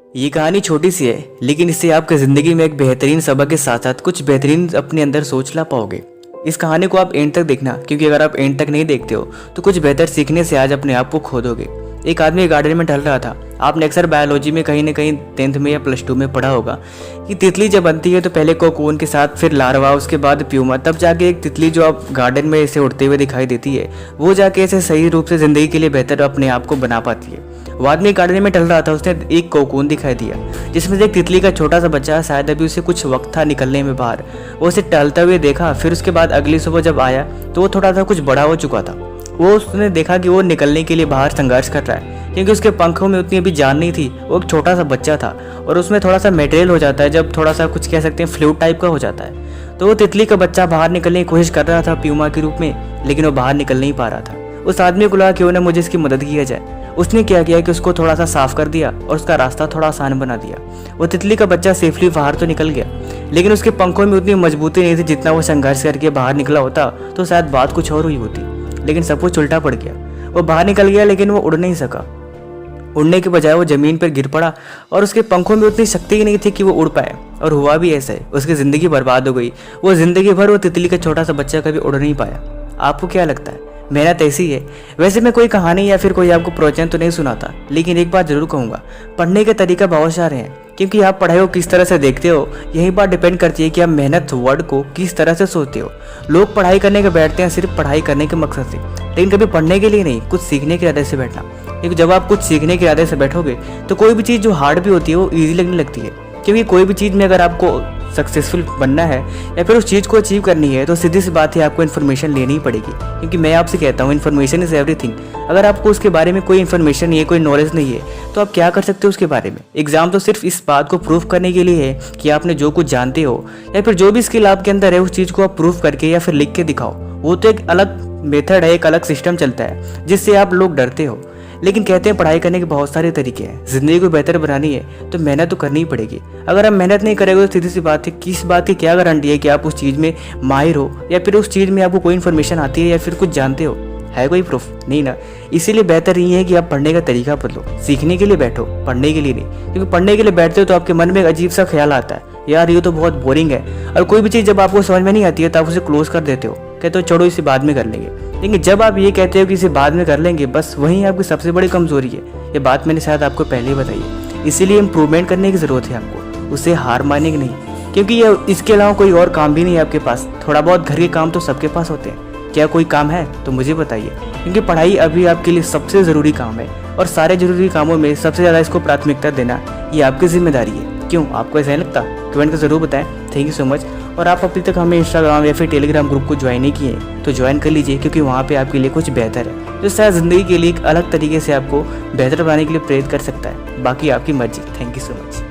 ये कहानी छोटी सी है, लेकिन इससे आपकी ज़िंदगी में एक बेहतरीन सबक के साथ साथ कुछ बेहतरीन अपने अंदर सोच ला पाओगे। इस कहानी को आप एंड तक देखना, क्योंकि अगर आप एंड तक नहीं देखते हो तो कुछ बेहतर सीखने से आज अपने आप को खो दोगे। एक आदमी गार्डन में टहल रहा था। आपने अक्सर बायोलॉजी में कहीं ना कहीं 10th में या +2 में पढ़ा होगा कि तितली जब बनती है तो पहले कोकून के साथ, फिर लार्वा, उसके बाद प्यूमा, तब जाके एक तितली जो आप गार्डन में ऐसे उड़ते हुए दिखाई देती है वो जाके ऐसे सही रूप से ज़िंदगी के लिए बेहतर अपने आप को बना पाती है। वो आदमी गार्डन में टहल रहा था, उसने एक कोकून दिखाई दिया जिसमें से एक तितली का छोटा सा बच्चा, शायद अभी उसे कुछ वक्त था निकलने में बाहर, वो उसे टहलते हुए देखा। फिर उसके बाद अगली सुबह जब आया तो वो थोड़ा सा कुछ बड़ा हो चुका था। उसने देखा कि वो निकलने के लिए बाहर संघर्ष कर रहा है, क्योंकि उसके पंखों में उतनी अभी जान नहीं थी। वो एक छोटा सा बच्चा था और उसमें थोड़ा सा मटेरियल हो जाता है जब थोड़ा सा कुछ कह सकते हैं फ्लूइड टाइप का हो जाता है। तो वो तितली का बच्चा बाहर निकलने की कोशिश कर रहा था प्यूमा के रूप में, लेकिन वो बाहर निकल नहीं पा रहा था। उस आदमी को लगा क्यों ना मुझे इसकी मदद किया जाए। उसने क्या किया कि उसको थोड़ा सा साफ कर दिया और उसका रास्ता थोड़ा आसान बना दिया। वो तितली का बच्चा सेफली बाहर तो निकल गया, लेकिन उसके पंखों में उतनी मजबूती नहीं थी। जितना वो संघर्ष करके बाहर निकला होता तो शायद बात कुछ और हुई होती, लेकिन सब कुछ उल्टा पड़ गया। वो बाहर निकल गया, लेकिन वो उड़ नहीं सका। उड़ने के बजाय वो जमीन पर गिर पड़ा और उसके पंखों में उतनी शक्ति ही नहीं थी कि वो उड़ पाए। और हुआ भी ऐसा है, उसकी ज़िंदगी बर्बाद हो गई। वो ज़िंदगी भर वो तितली का छोटा सा बच्चा कभी उड़ नहीं पाया। आपको क्या लगता है? मेहनत ऐसी है। वैसे मैं कोई कहानी या फिर कोई आपको प्रवचन तो नहीं सुनाता, लेकिन एक बात जरूर कहूँगा, पढ़ने के तरीका बहुत सारे हैं, क्योंकि आप पढ़ाई को किस तरह से देखते हो यही बात डिपेंड करती है कि आप मेहनत वर्ड को किस तरह से सोचते हो। लोग पढ़ाई करने के बैठते हैं सिर्फ पढ़ाई करने के मकसद से, लेकिन कभी पढ़ने के लिए नहीं, कुछ सीखने के इरादे से बैठना। क्योंकि जब आप कुछ सीखने के इरादे से बैठोगे तो कोई भी चीज़ जो हार्ड भी होती है वो ईजी लगने लगती है। क्योंकि कोई भी चीज़ में अगर आपको सक्सेसफुल बनना है या फिर उस चीज़ को अचीव करनी है तो सीधी सी बात है, आपको इन्फॉर्मेशन लेनी ही पड़ेगी। क्योंकि मैं आपसे कहता हूँ, इन्फॉर्मेशन इज़ एवरीथिंग। अगर आपको उसके बारे में कोई इन्फॉर्मेशन नहीं है, कोई नॉलेज नहीं है, तो आप क्या कर सकते हो उसके बारे में? एग्जाम तो सिर्फ इस बात को प्रूव करने के लिए है कि आपने जो कुछ जानते हो या फिर जो भी स्किल आपके अंदर है उस चीज़ को आप प्रूव करके या फिर लिख के दिखाओ। वो तो एक अलग मेथड है, एक अलग सिस्टम चलता है जिससे आप लोग डरते हो। लेकिन कहते हैं पढ़ाई करने के बहुत सारे तरीके हैं। ज़िंदगी को बेहतर बनानी है तो मेहनत तो करनी ही पड़ेगी। अगर आप मेहनत नहीं करेंगे तो सीधी सी बात है, किस बात की क्या गारंटी है कि आप उस चीज़ में माहिर हो या फिर उस चीज़ में आपको कोई इन्फॉर्मेशन आती है या फिर कुछ जानते हो? है कोई प्रूफ? नहीं ना। इसीलिए बेहतर ये है कि आप पढ़ने का तरीका बदलो। सीखने के लिए बैठो, पढ़ने के लिए नहीं। क्योंकि पढ़ने के लिए बैठते हो तो आपके मन में एक अजीब सा ख्याल आता है, यार ये तो बहुत बोरिंग है। और कोई भी चीज़ जब आपको समझ में नहीं आती है तो आप उसे क्लोज कर देते हो, कहते हो छोड़ो इसे बाद में कर लेंगे। लेकिन जब आप ये कहते हो कि इसे बाद में कर लेंगे, बस वही आपकी सबसे बड़ी कमजोरी है। ये बात मैंने शायद आपको पहले ही बताई है। इसीलिए इम्प्रूवमेंट करने की ज़रूरत है आपको, उससे हार मानने की नहीं। क्योंकि ये इसके अलावा कोई और काम भी नहीं है आपके पास। थोड़ा बहुत घर के काम तो सबके पास होते हैं। क्या कोई काम है तो मुझे बताइए, क्योंकि पढ़ाई अभी आपके लिए सबसे ज़रूरी काम है। और सारे ज़रूरी कामों में सबसे ज़्यादा इसको प्राथमिकता देना ये आपकी जिम्मेदारी है। क्यों, आपको ऐसा नहीं लगता? कमेंट कर ज़रूर बताएं। Thank you so much. और आप अभी तक हमें इंस्टाग्राम या फिर टेलीग्राम ग्रुप को ज्वाइन नहीं किए तो ज्वाइन कर लीजिए, क्योंकि वहाँ पे आपके लिए कुछ बेहतर है जो शायद ज़िंदगी के लिए एक अलग तरीके से आपको बेहतर बनाने के लिए प्रेरित कर सकता है। बाकी आपकी मर्जी। Thank you so much.